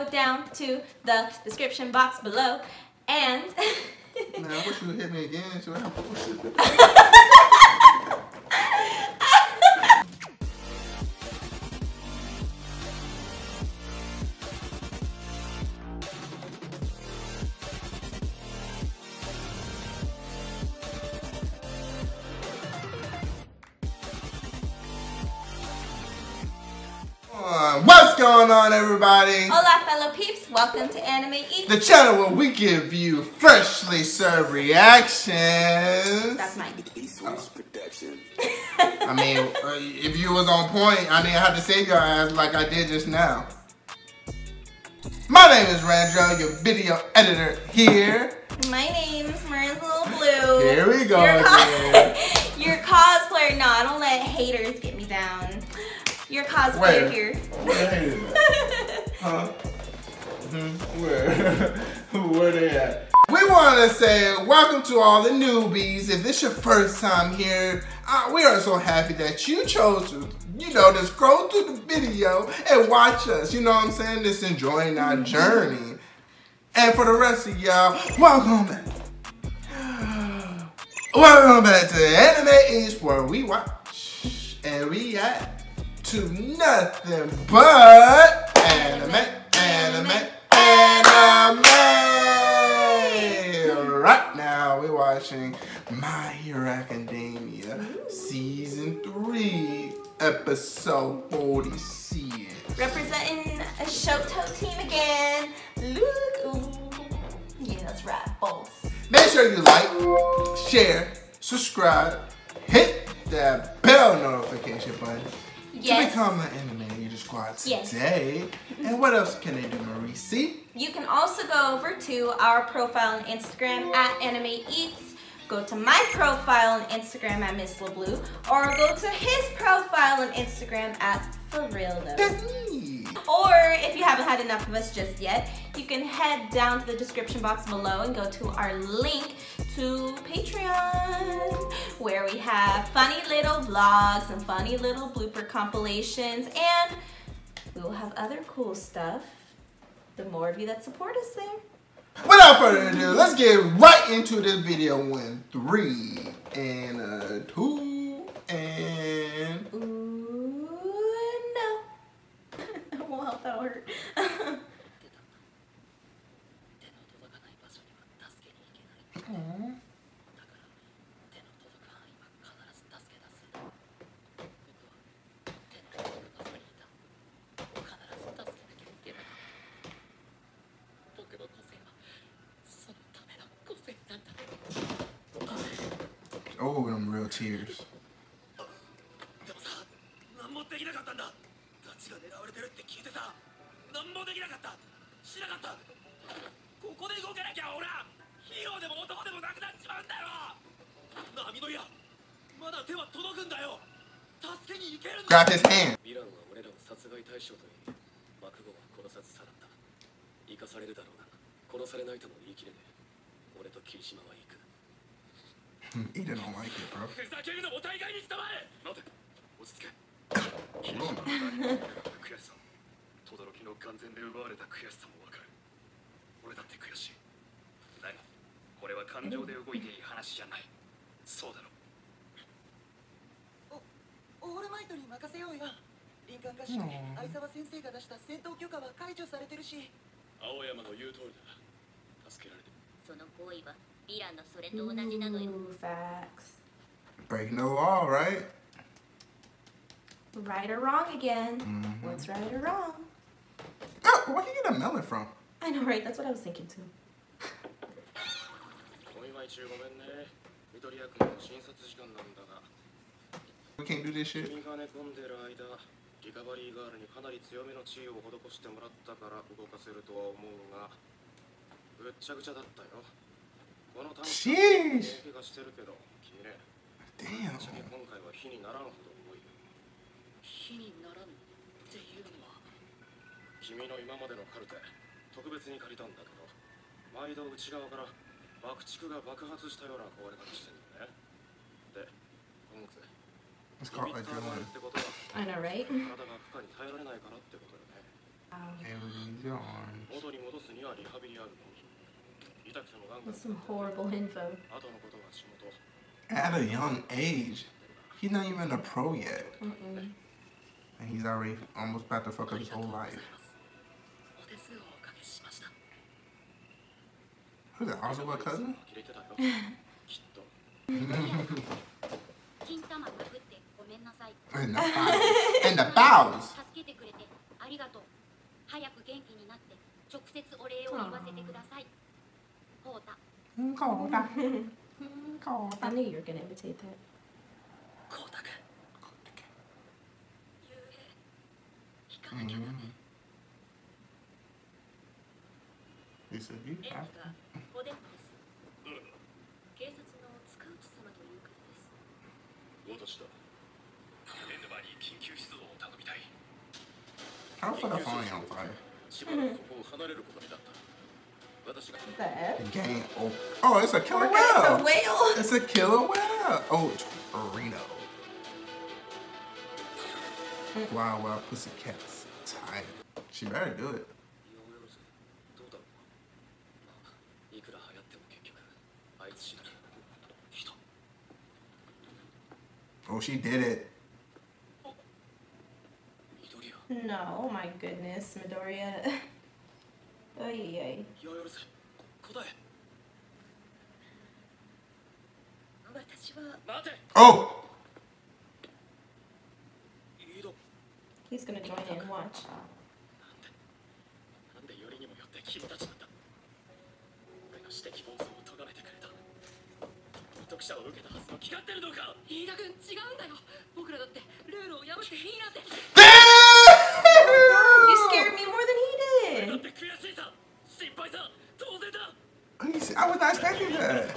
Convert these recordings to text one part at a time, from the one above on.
go down to the description box below and Man, I wish you would hit me again so I have bullshit. What's going on, everybody? Hola, fellow peeps. Welcome to Anime Eats, the channel where we give you freshly served reactions. That's mine. I mean, if you was on point, I didn't have to save your ass like I did just now. My name is Randro, your video editor here. My name's Maria's Little Blue. Here we go Your cosplayer. No, I don't let haters get me down. Your cosplayer here. Where? Huh? Where they at? We want to say welcome to all the newbies. If this is your first time here, we are so happy that you chose to, to scroll through the video and watch us. You know what I'm saying? Just enjoying our journey. And for the rest of y'all, welcome back. Welcome back to Anime Eats, where we watch and react to nothing but anime. Right now we're watching My Hero Academia Season 3, Episode 46. Representing a Shoto team again. Look. Ooh. Yeah, that's right, boss. Make sure you like, share, subscribe, hit that bell notification button. Yes. To become an Anime Eater Squad today. Yes. And what else can they do, Marisi? You can also go over to our profile on Instagram at Anime Eats. Go to my profile on Instagram at Miss LaBlue, or go to his profile on Instagram at For Real Though. That's me. Or if you haven't had enough of us just yet, you can head down to the description box below and go to our link to Patreon, where we have funny little vlogs and funny little blooper compilations, and we will have other cool stuff the more of you that support us there. Without further ado, let's get right into this video in 3 and 2 and... Ooh, no. I won't help, that'll hurt. Oh, them real tears. Grab his hand. Iida don't like it, bro. Ooh, facts. Breaking the law, right? Right or wrong again. What's right or wrong? Oh, where you get a melon from? I know, right? That's what I was thinking too. We can't do this shit. Sheesh. Damn. It's called like I know, right? Everything's your arm. That's some horrible info. At a young age, he's not even a pro yet. And he's already almost about to fuck up his whole life. Who's that? Also a cousin? In the bowels. I knew you were gonna imitate that. He said, you have to. How put that phone on fire? The F? Game. Oh, it's a killer whale. It's a whale. It's a killer whale. Oh, Torino. Wow, wow, pussycat's tight. She better do it. Oh, she did it. No, oh my goodness, Midoriya. Oy, oy. Oh! He's gonna join in, watch. You scared me more than he did. I was not expecting that.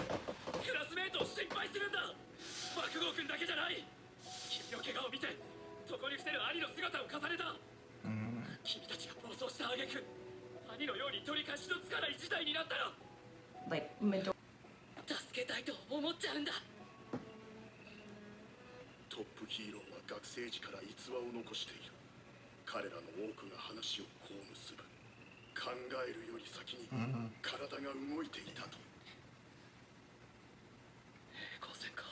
Like, Midoriya. トップヒーローは学生時から逸話を残している。彼らの多くが話をこう結ぶ。考えるより先に体が動いていたと。光線か。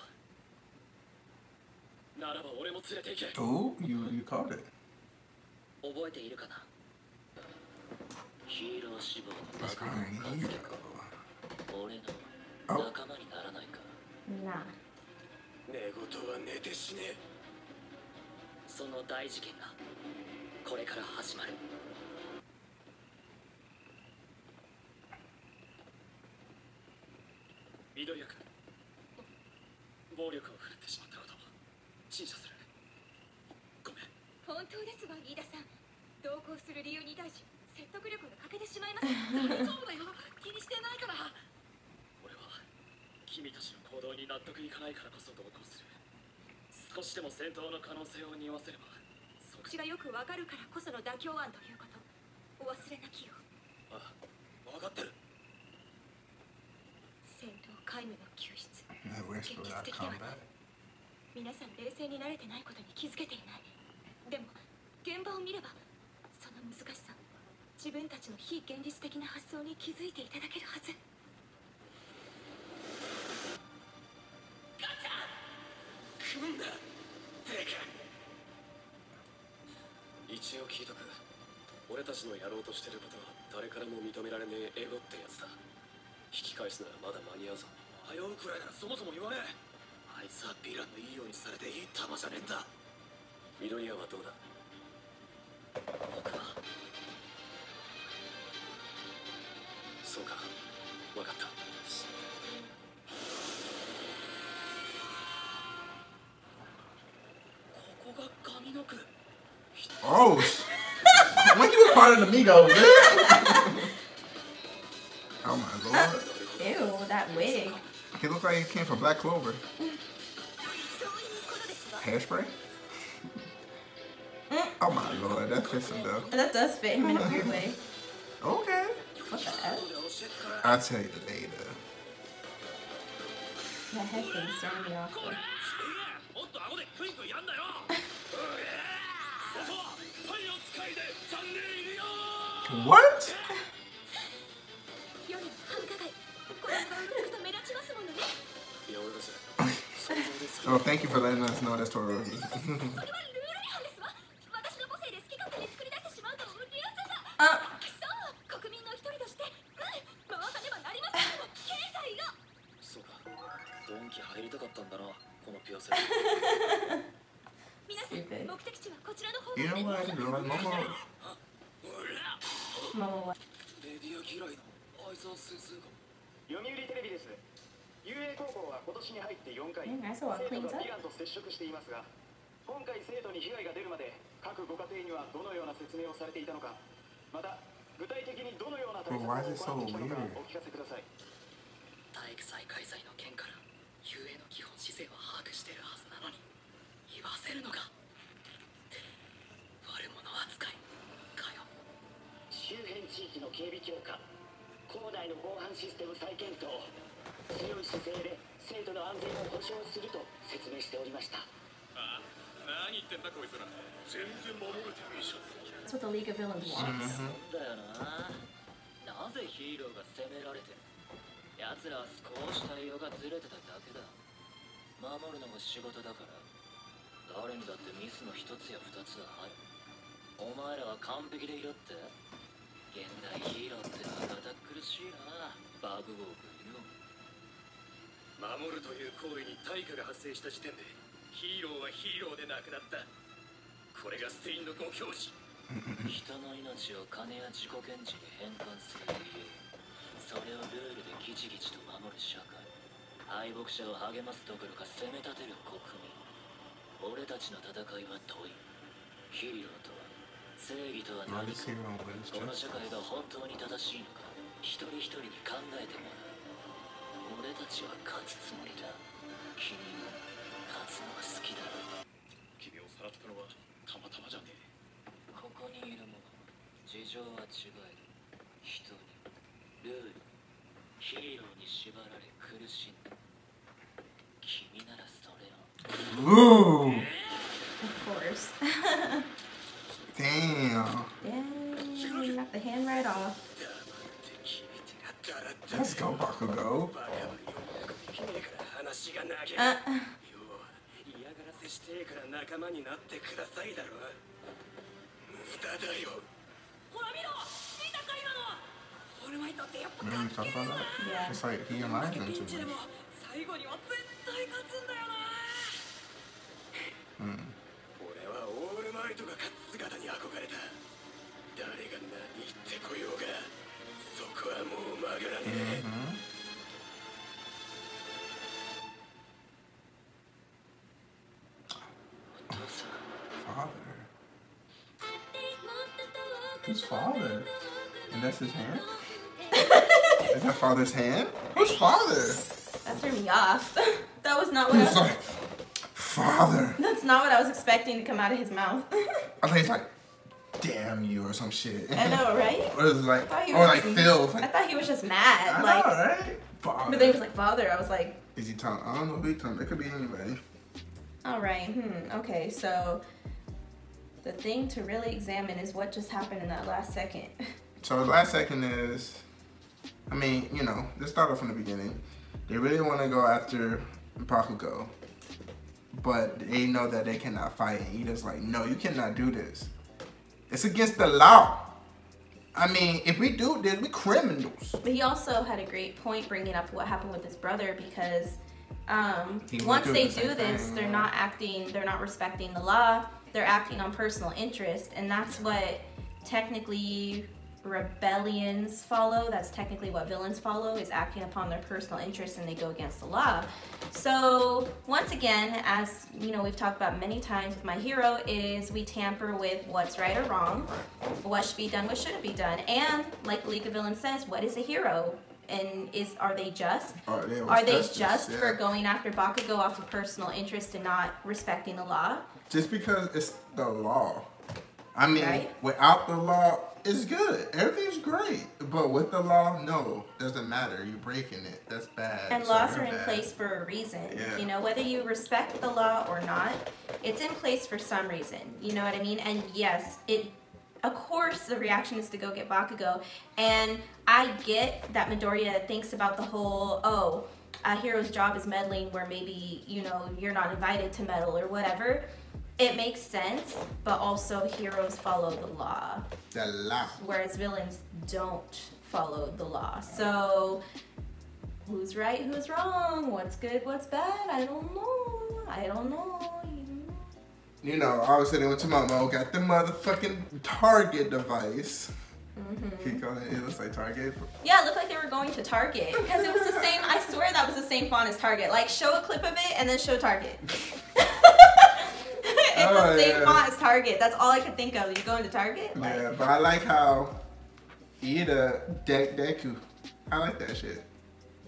ならば俺も連れて行け。 Oh, you caught it. 覚えているかな。ヒーロー志望の俺の仲間にならないか。Nah. 寝言は寝て死ね。その大事件がこれから始まる。緑谷君、暴力を振るってしまったことを陳謝する。ごめん。本当ですわ、飯田さん。同行する理由に対し説得力が欠けてしまいます。大丈夫だよ。気にしてないから。俺は君たちの行動に納得いかないからこそ同行する。少しでも戦闘の可能性を匂わせれば。口がよくわかるからこその妥協案ということ。お忘れなきよ。ああ、分かってる。戦闘皆無の救出。I wish for that combat. 皆さん冷静になれてないことに気づけていない。でも現場を見ればその難しさ、自分たちの非現実的な発想に気づいていただけるはず。ガチャ！組んだ。でか。一応聞いとく。俺たちのやろうとしてることは誰からも認められねえエゴってやつだ。引き返すならまだ間に合うぞ。迷うくらいならそもそも言わねえ。あいつはヴィランのいいようにされていい玉じゃねえんだ。緑谷はどうだ。僕はそうか、分かった。ここが髪の毛。 Oh, when you was part of the Migos, man. Oh my lord. Ew, that wig. He looks like he came from Black Clover. Hairspray? Oh my lord, that fits him though. That does fit him in a weird way. Okay. What the F? I'll tell you later. That head thing's throwing me off. Though. What? Oh, thank you for letting us know that's Todoroki. それはルール違反ですわ。私の母性で好き勝手に作り出してしまうと流産だ。そう、国民の一人として、回さねばなりません。経済が。そうか。ドンキ入りたかったんだな、このピアス。皆さん、目的地はこちらの方 You know what I do? Like, Momo. レディア嫌いの相沢先生が。読売テレビです。遊泳高校は今年に入って4回、 I 生 saw 徒 it が cleans ヴィラ up. ンと接触していますが、今回生徒に被害が出るまで各ご家庭にはどのような説明をされていたのか、また具体的にどのような対策を Why is it so 行ってきたのか weird? お聞かせください。体育祭開催の件から遊泳の基本姿勢は把握してるはずなのに言わせるのか。悪者扱いかよ。周辺地域の警備強化、校内の防犯システム再検討、強い姿勢で生徒の安全を保障すると説明しておりました。ああ、何言ってんだこいつら。全然守れてねえじゃん。 That's what the League of Villains wants. そうだよな。なぜヒーローが責められてる。奴らは少し対応がずれてただけだ。守るのも仕事だから。誰にだってミスの一つや二つはある。お前らは完璧でいろって。現代ヒーローって堅苦しいな、バグゴー君よ。守るという行為に対価が発生した時点でヒーローはヒーローでなくなった。これがステインのご教師。人の命を金や自己顕示に変換する理由、それをルールでギチギチと守る社会。敗北者を励ますどころか責め立てる国民。俺たちの戦いは問い。ヒーローとは正義とは何か。この社会が本当に正しいのか、一人一人に考えてもらう。俺たちは勝つつもりだ。君も勝つのは好きだろう。君をさらったのはたまたまじゃねえ。ここにいるもの、事情は違える。人に、ルール、ヒーローに縛られ苦しんだ。君ならそれを。Ooh. Of course. Damn. Dang, knocked the hand right off. Let's go, Bakugo. 話が長い。嫌がらせしてから仲間になってくださいだろ。無駄だよ。ほら見ろ、見たか今の。俺はにとってやっぱ Remember we talked about that? Yeah. It's like he aligned them ピ to ンチで me. も最後には絶対勝つんだよな。俺はオールマイトが勝つ姿に憧れた。誰が何言ってこようが、そこはもう曲がらねえ。Father. Who's father? And that's his hand? Is that father's hand? Who's father? That threw me off. That was not what I He's was. like, father. That's not what I was expecting to come out of his mouth. I think he's like, damn you or some shit. I know, right? Or is it like, I thought he or was like just- Phil. I thought he was just mad. I Like, know, right? Father. but then he was like, father. I was like, Is he telling? I don't know who he's telling. It could be anybody. all right. Okay, so the thing to really examine is what just happened in that last second. So the last second is, I mean, you know, let's start off from the beginning. They really want to go after Bakugo, but they know that they cannot fight. And Iida's like, no, you cannot do this. It's against the law. I mean, if we do this, we're criminals. But he also had a great point bringing up what happened with his brother because He went once through they the do same this, thing, they're yeah. not acting, they're not respecting the law, they're acting on personal interest, and that's what technically rebellions follow. That's technically what villains follow, is acting upon their personal interest, and they go against the law. So once again, as you know, we've talked about many times with My Hero, is we tamper with what's right or wrong, what should be done, what shouldn't be done, and like League of Villains says, what is a hero? And are they just? Are they just for going after Bakugo off of personal interest and not respecting the law? Just because it's the law. I mean, Right. without the law, it's good. Everything's great. But with the law, no. Doesn't matter. You're breaking it. That's bad. And So laws you're are in bad. place for a reason. Yeah. You know, whether you respect the law or not, it's in place for some reason. You know what I mean? And yes, of course the reaction is to go get Bakugo. And I get that Midoriya thinks about the whole, a hero's job is meddling where maybe, you know, you're not invited to meddle or whatever, it makes sense, but also heroes follow the law. The law. Whereas villains don't follow the law. So who's right, who's wrong? What's good, what's bad? I don't know. I don't know. You know, I was sitting with Tomomo, got the motherfucking Target device. Keep going, it looks like Target. Yeah, it looked like they were going to Target. Because it was the same, I swear that was the same font as Target. Like, show a clip of it and then show Target. It's the same font as Target. That's all I could think of. You go into Target? Like, yeah, but I like how Iida Deku. I like that shit.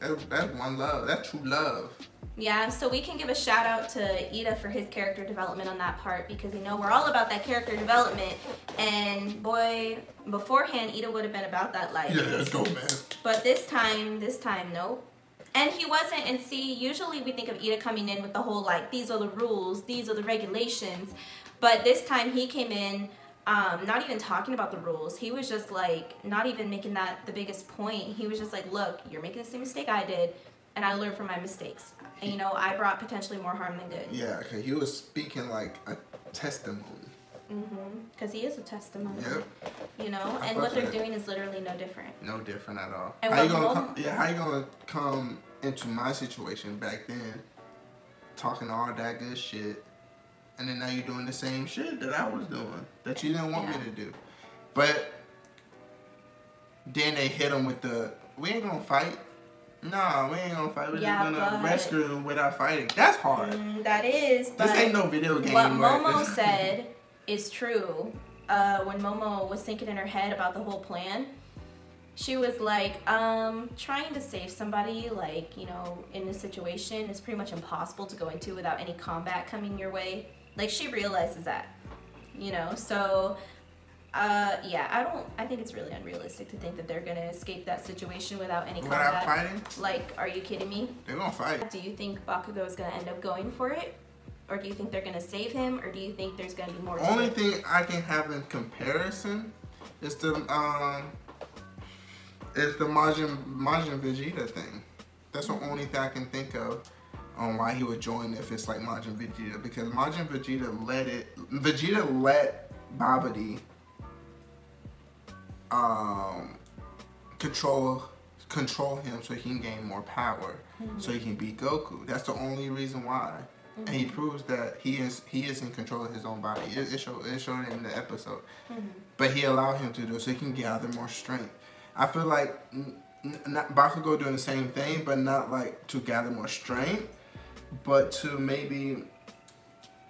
That's one love. That's true love. yeah, so we can give a shout out to Iida for his character development on that part because, you know, we're all about that character development. And boy, beforehand, Iida would have been about that life. Yeah, let's go, man. But this time, nope. And he wasn't, and see, usually we think of Iida coming in with the whole, like, these are the rules, these are the regulations. But this time he came in, not even talking about the rules. He was just, like, not even making that the biggest point. He was just like, look, you're making the same mistake I did, and I learned from my mistakes. And, you know, I brought potentially more harm than good. Yeah, because he was speaking like a testimony. Because he is a testimony. Yep. You know, and what they're doing is literally no different. No different at all. And how you gonna come into my situation back then, talking all that good shit, and then now you're doing the same shit that I was doing that you didn't want me to do. But then they hit him with the, we ain't gonna fight. Nah, we ain't gonna fight. We're just gonna rescue him without fighting. That's hard. That is. This ain't no video game. What Momo said is true. When Momo was thinking in her head about the whole plan, she was like, trying to save somebody, like, you know, in this situation is pretty much impossible to go into without any combat coming your way. Like, she realizes that, you know, so, yeah, I think it's really unrealistic to think that they're gonna escape that situation without any combat. Without fighting? Like, are you kidding me? They're gonna fight. Do you think Bakugo is gonna end up going for it? Or do you think they're gonna save him? Or do you think there's gonna be more? Only thing I can have in comparison is the Majin Vegeta thing. That's the only thing I can think of on why he would join if it's like Majin Vegeta, because Majin Vegeta let Babidi control him so he can gain more power, so he can beat Goku. That's the only reason why. And he proves that he is in control of his own body. It showed it in the episode. But he allowed him to do it so he can gather more strength. I feel like Bakugo doing the same thing, but not like to gather more strength, but to maybe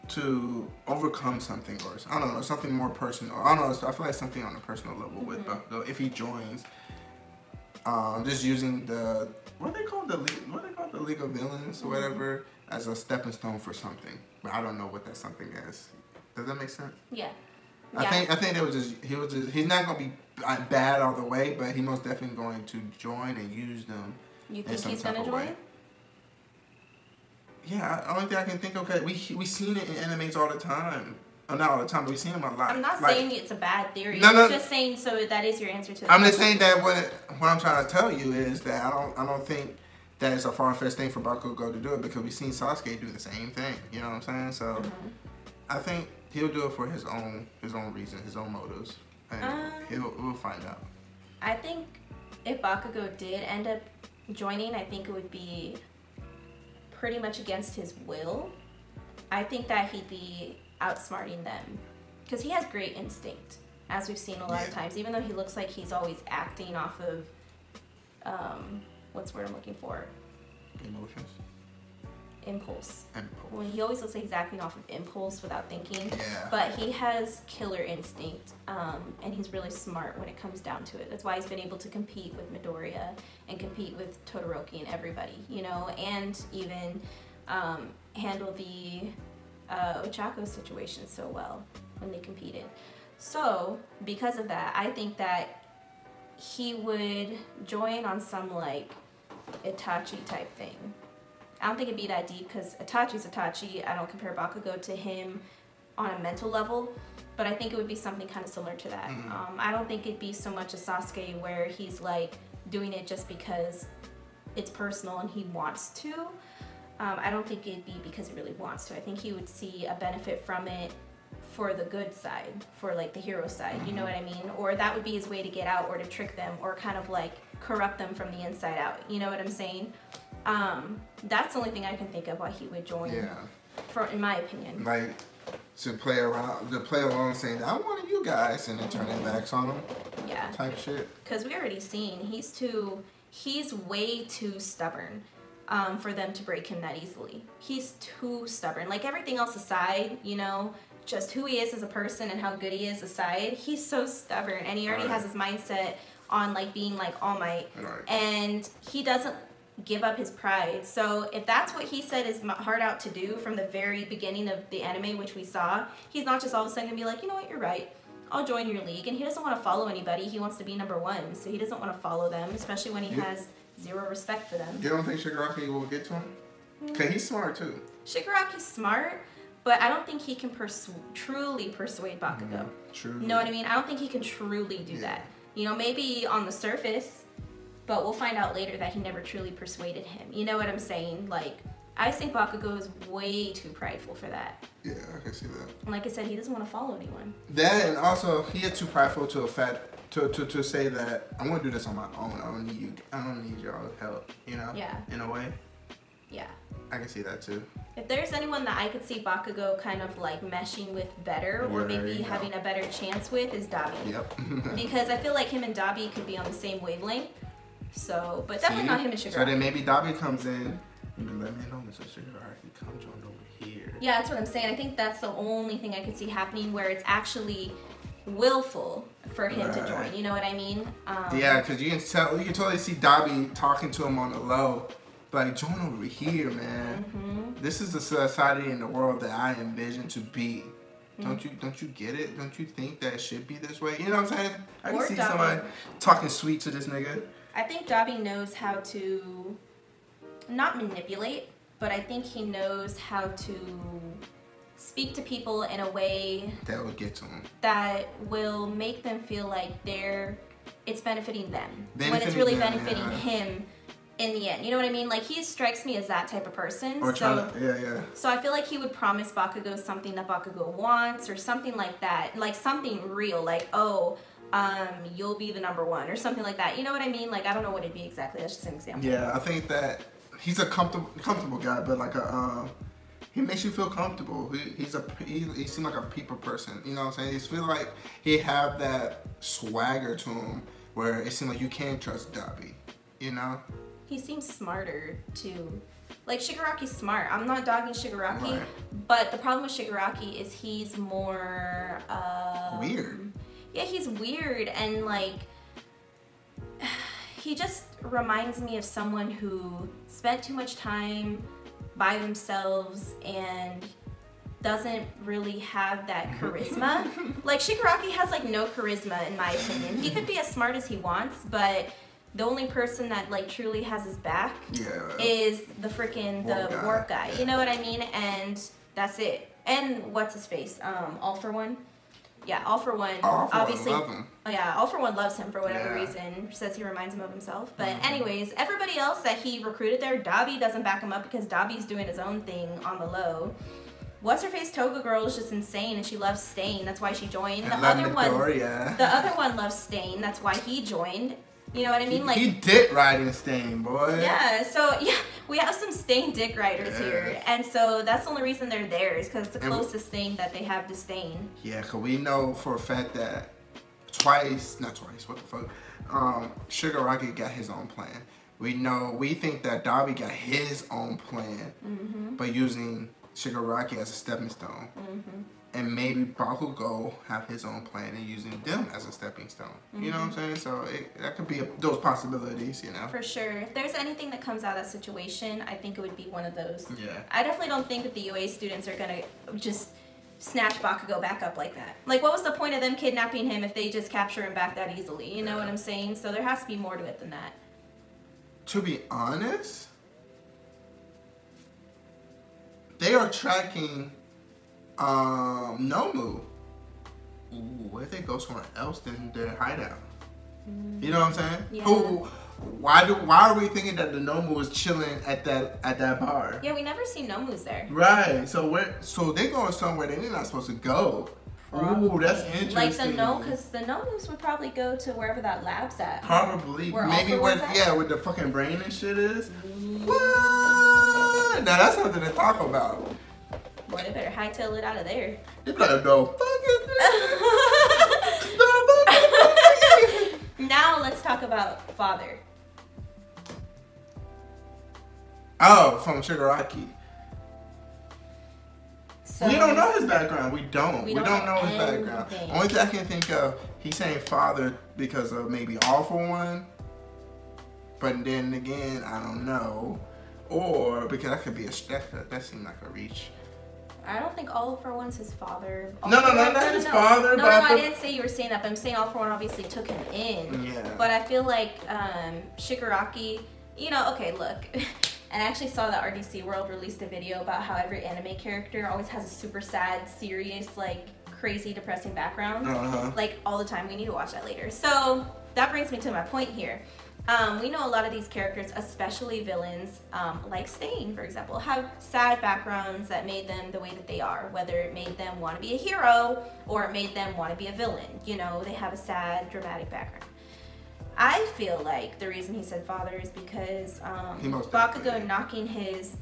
to overcome something, or I don't know, something more personal. I don't know. I feel like something on a personal level with Bakugo if he joins. Just using the what they call the League of Villains or whatever as a stepping stone for something, but I don't know what that something is. Does that make sense? Yeah. I think it was just he's not gonna be bad all the way, but he most definitely going to join and use them. You think he's gonna join? Yeah, only thing I can think of, because we seen it in animes all the time. Oh, not all the time, but we've seen them a lot. I'm not saying it's a bad theory. No, I'm just saying so that is your answer to that. I'm just saying that what I'm trying to tell you is that I don't think that it's a far-fetched thing for Bakugo to do it, because we've seen Sasuke do the same thing. You know what I'm saying? So I think he'll do it for his own reason, his own motives, and we'll find out. I think if Bakugo did end up joining, I think it would be pretty much against his will. I think that he'd be outsmarting them, because he has great instinct, as we've seen a lot of times. Even though he looks like he's always acting off of what's the word I'm looking for? Emotions. Impulse. When he always looks like he's acting off of impulse without thinking. Yeah. But he has killer instinct, and he's really smart when it comes down to it. That's why he's been able to compete with Midoriya and compete with Todoroki and everybody, you know, and even handle the Ochako situation so well when they competed. So because of that, I think that he would join on some like Itachi type thing. I don't think it'd be that deep, because Itachi's Itachi. I don't compare Bakugo to him on a mental level, but I think it would be something kind of similar to that. I don't think it'd be so much a Sasuke where he's like doing it just because it's personal and he wants to. I don't think it'd be because he really wants to. I think he would see a benefit from it for the good side, for like the hero side, you know what I mean? Or that would be his way to get out or to trick them or kind of like corrupt them from the inside out, you know what I'm saying? That's the only thing I can think of why he would join, in my opinion. Like, to play around, to play along saying, I wanted you guys, and then turn their backs on them. Yeah. Type shit. Because we already seen, he's way too stubborn for them to break him that easily. He's too stubborn. Like, everything else aside, you know, just who he is as a person and how good he is aside, he's so stubborn. And he already has his mindset on, like, being, like, All Might. And he doesn't give up his pride. So if that's what he set his heart out to do from the very beginning of the anime, which we saw, he's not just all of a sudden gonna be like, you know what, you're right, I'll join your league. And he doesn't want to follow anybody. He wants to be #1, so he doesn't want to follow them, especially when he has zero respect for them. You don't think Shigaraki will get to him? Cause he's smart too. Shigaraki's smart, but I don't think he can truly persuade Bakugo. True. You know what I mean? I don't think he can truly do that. You know, maybe on the surface, but we'll find out later that he never truly persuaded him. You know what I'm saying? Like, I think Bakugo is way too prideful for that. Yeah, I can see that. And like I said, he doesn't want to follow anyone. That, and also he is too prideful to say that I'm gonna do this on my own. I don't need you. I don't need y'all's help. You know? Yeah. In a way. Yeah. I can see that too. If there's anyone that I could see Bakugo kind of like meshing with better, or maybe having a better chance with, is Dabi. Yep. Because I feel like him and Dabi could be on the same wavelength. So, but definitely not him and Shigaraki. So then maybe Dabi comes in. You can let me know, Mr. Shigaraki, come join over here. Yeah, that's what I'm saying. I think that's the only thing I could see happening where it's actually willful for him to join. You know what I mean? Yeah, because you can totally see Dabi talking to him on the low. Like, join over here, man. This is the society in the world that I envision to be. Don't you get it? Don't you think that it should be this way? You know what I'm saying? I can see somebody talking sweet to this nigga. I think Dabi knows how to not manipulate, but I think he knows how to speak to people in a way that will get to them, that will make them feel like it's benefiting them when it's really benefiting him in the end. You know what I mean? Like, he strikes me as that type of person. So I feel like he would promise Bakugo something that Bakugo wants, or something like that, like something real, like, oh, you'll be the #1 or something like that. You know what I mean? Like, I don't know what it'd be exactly. That's just an example. Yeah, I think that he's a comfortable guy, but like he makes you feel comfortable. He seems like a people person. You know what I'm saying? He feel like he have that swagger to him where it seems like you can't trust Dabi. You know? He seems smarter too. Like, Shigaraki's smart. I'm not dogging Shigaraki, but the problem with Shigaraki is he's more weird. Yeah, he's weird, and like he just reminds me of someone who spent too much time by themselves and doesn't really have that charisma. Like, Shigaraki has like no charisma in my opinion. He could be as smart as he wants, but the only person that like truly has his back is the warp guy. You know what I mean? And that's it. And what's his face? All for One. Yeah, All for One. Obviously, All for One loves him for whatever reason. Says he reminds him of himself. But anyways, everybody else that he recruited there, Dabi doesn't back him up because Dabi's doing his own thing on the low. What's her face? Toga Girl is just insane, and she loves Stain. That's why she joined. The other one loves Stain. That's why he joined. You know what I mean? Like, he dick riding Stain, boy. Yeah, so yeah, we have some Stain dick riders here, and so that's the only reason they're there, is because it's the closest thing that they have to Stain. Yeah, because we know for a fact that Shigaraki got his own plan. We think that Dabi got his own plan, but using Shigaraki as a stepping stone. And maybe Bakugo have his own plan and using them as a stepping stone. You know what I'm saying? So that could be those possibilities, you know? For sure. If there's anything that comes out of that situation, I think it would be one of those. Yeah. I definitely don't think that the UA students are going to just snatch Bakugo back up like that. Like, what was the point of them kidnapping him if they just capture him back that easily? You know what I'm saying? So there has to be more to it than that. To be honest, they are tracking Nomu. Ooh, what if they go somewhere else than their hideout? You know what I'm saying? Yeah. why are we thinking that the Nomu was chilling at that bar? Yeah, we never see Nomus there. Right. So they're going somewhere that they're not supposed to go. Probably. Ooh, that's interesting. Because the Nomus would probably go to wherever that lab's at. Probably. Maybe where the fucking brain and shit is. What? Now that's something to talk about. Boy, they better hightail it out of there. They better no Now let's talk about father. Oh, from Shigaraki. So, we don't know his background. We don't know his anything. background. Only thing I can think of, he's saying father because of maybe All For One. But then again, I don't know. Or because that could be that seemed like a reach. I don't think All For One's his father. No, not his father. No, I didn't say you were saying that, but I'm saying All For One obviously took him in. Yeah. But I feel like Shigaraki, okay, look. And I actually saw that RDC World released a video about how every anime character always has a super sad, serious, like crazy, depressing background. Like all the time. We need to watch that later. So that brings me to my point here. We know a lot of these characters, especially villains, like Stain, for example, have sad backgrounds that made them the way that they are, whether it made them want to be a hero or it made them want to be a villain. They have a sad, dramatic background. I feel like the reason he said father is because Bakugo knocking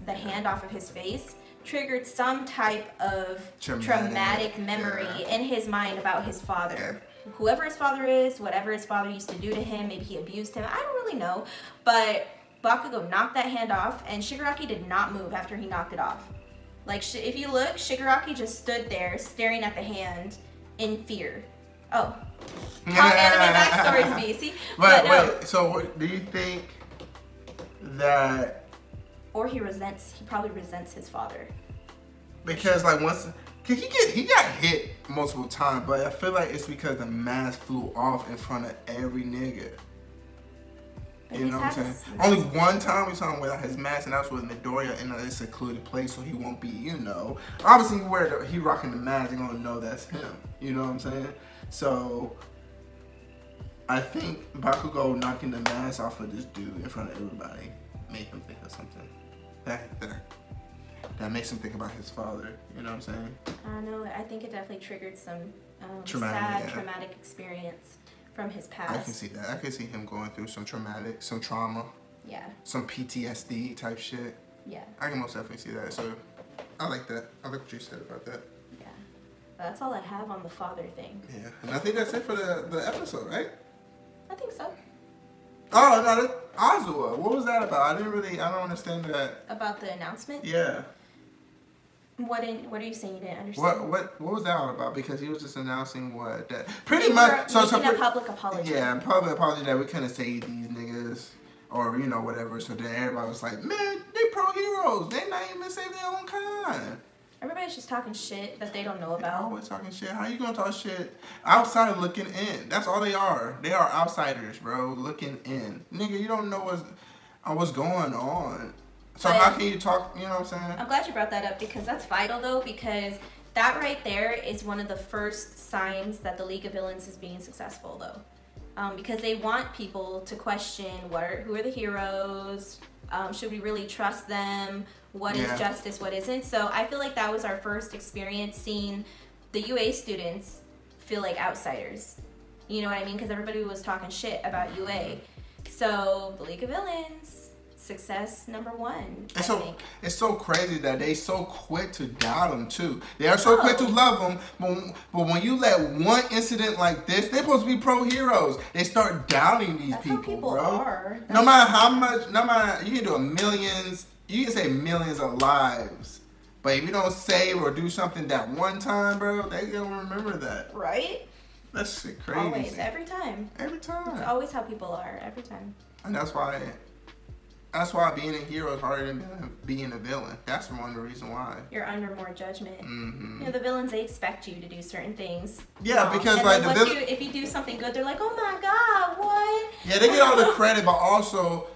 the hand off of his face triggered some type of traumatic memory in his mind about his father. Whoever his father is, whatever his father used to do to him, maybe he abused him, I don't really know. But Bakugo knocked that hand off, and Shigaraki did not move after he knocked it off. Like, if you look, Shigaraki just stood there staring at the hand in fear. Oh. How anime backstories be, see? But no. Wait, so do you think that... Or he probably resents his father. Because like he got hit multiple times, but I feel like it's because the mask flew off in front of every nigga. But you know what I'm saying? Only one time we saw him without his mask, and that was with Midoriya in a secluded place, so he won't be, Obviously, he rocking the mask, they're gonna know that's him. You know what I'm saying? So I think Bakugo knocking the mask off of this dude in front of everybody made him think of something. That makes him think about his father. You know what I'm saying? I don't know. I think it definitely triggered some traumatic experience from his past. I can see that. I can see him going through some trauma. Yeah. Some PTSD type shit. Yeah. I can most definitely see that. So I like that. I like what you said about that. Yeah. That's all I have on the father thing. Yeah. And I think that's it for the episode, right? I think so. Oh, no, Azua. What was that about? I don't understand that. About the announcement? Yeah. What are you saying you didn't understand? What was that all about? Because he was just announcing that pretty much making a public apology. Yeah, public apology that we couldn't say these niggas or whatever. So then everybody was like, man, they pro heroes. They not even saving their own kind. Everybody's just talking shit that they don't know about. They're always talking shit. How you gonna talk shit? Outside looking in. That's all they are. They are outsiders, bro. Looking in. Nigga, you don't know what's going on. So how can you talk, you know what I'm saying? I'm glad you brought that up because that's vital though, because that right there is one of the first signs that the League of Villains is being successful though. Because they want people to question who are the heroes, should we really trust them, what is justice, what isn't. So I feel like that was our first experience seeing the UA students feel like outsiders. You know what I mean? Because everybody was talking shit about UA. So the League of Villains, success number one. It's so crazy that they so quick to doubt them too. They are so quick to love them, but when you let one incident like this, they're supposed to be pro heroes. They start doubting these people, bro. Are. No matter how much, you can do millions. You can save millions of lives, but if you don't save or do something that one time, bro, they gonna remember that. Right? That's crazy. Always, every time. Every time. It's always how people are, every time. And that's why being a hero is harder than being a villain. That's one of the reasons why. You're under more judgment. Mm-hmm. The villains, they expect you to do certain things. Yeah, because and like if you do something good, they're like, oh my god, what? Yeah, they get all the credit, but also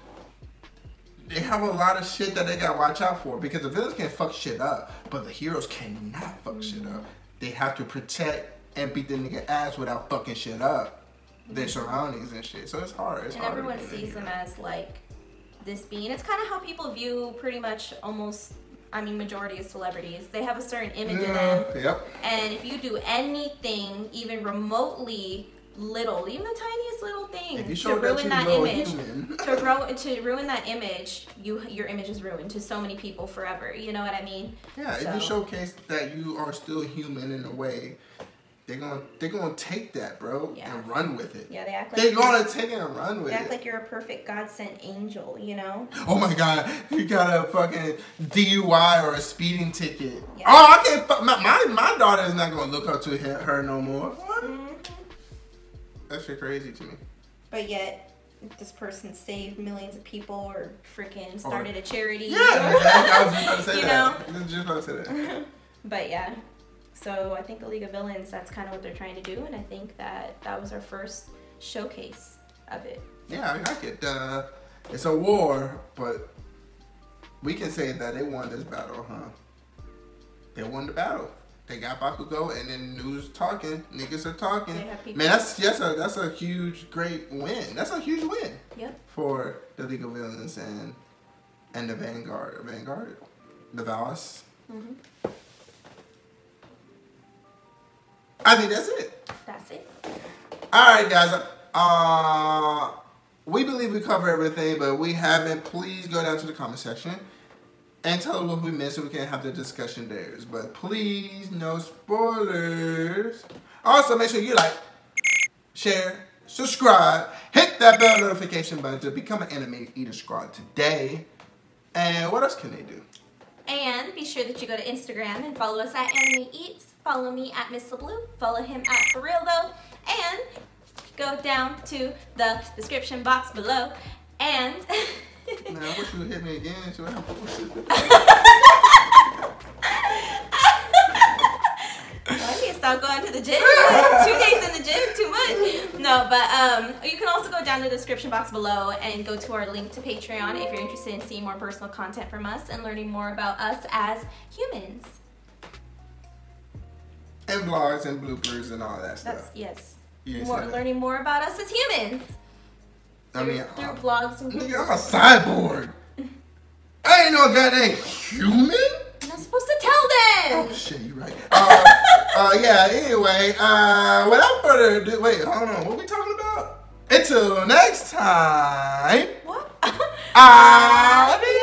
they have a lot of shit that they gotta watch out for. Because the villains can fuck shit up, but the heroes cannot fuck shit up. They have to protect and beat the nigga ass without fucking shit up. their surroundings and shit. So it's hard. It's and hard everyone sees them as like this being. It's kind of how people view pretty much almost, I mean, majority of celebrities. They have a certain image of them. Yep. And if you do anything even remotely little, even the tiniest little thing to ruin that image, to ruin that image, your image is ruined to so many people forever. You know what I mean? Yeah. So. If you showcase that you are still human in a way, they're gonna take that, bro, and run with it. Yeah, they act like they're gonna take it and run with it. They act like you're a perfect God-sent angel, you know? Oh my God, you got a fucking DUI or a speeding ticket. Yeah. Oh, I can't. My daughter is not gonna look up to her no more. What? Mm-hmm. That shit crazy to me. But yet, this person saved millions of people or freaking started a charity. Yeah, I was just about to say that. You know? Just about to say that. But yeah. So I think the League of Villains, that's kind of what they're trying to do, and I think that was our first showcase of it. Yeah, I like it. It's a war, but we can say that they won this battle, huh? They won the battle. They got Bakugo, and then news talking. Niggas are talking. Man, that's a huge, great win. That's a huge win. Yep. For the League of Villains and the Vanguard, the Valis. Mm-hmm. I think that's it. That's it. All right, guys. We believe we cover everything, but we haven't. Please go down to the comment section and tell us what we missed so we can have the discussion there. But please, no spoilers. Also, make sure you like, share, subscribe, hit that bell notification button to become an animated Iida squad today. And what else can they do? And be sure that you go to Instagram and follow us at Anime Eats. Follow me at Miss LaBlue. Follow him at For Real Though. And go down to the description box below. And man, I wish you would hit me again. So I need to stop going to the gym. 2 days in the gym, too much. No, but you can also go down to the description box below and go to our link to Patreon if you're interested in seeing more personal content from us and learning more about us as humans. And vlogs and bloopers and all that stuff. Yes. Learning more about us as humans. Through vlogs and bloopers. I'm a cyborg. I ain't no goddamn human. You're not supposed to tell them. Oh shit, you're right. Yeah. Anyway, without further ado, wait, hold on. What are we talking about? Until next time. What? Adios.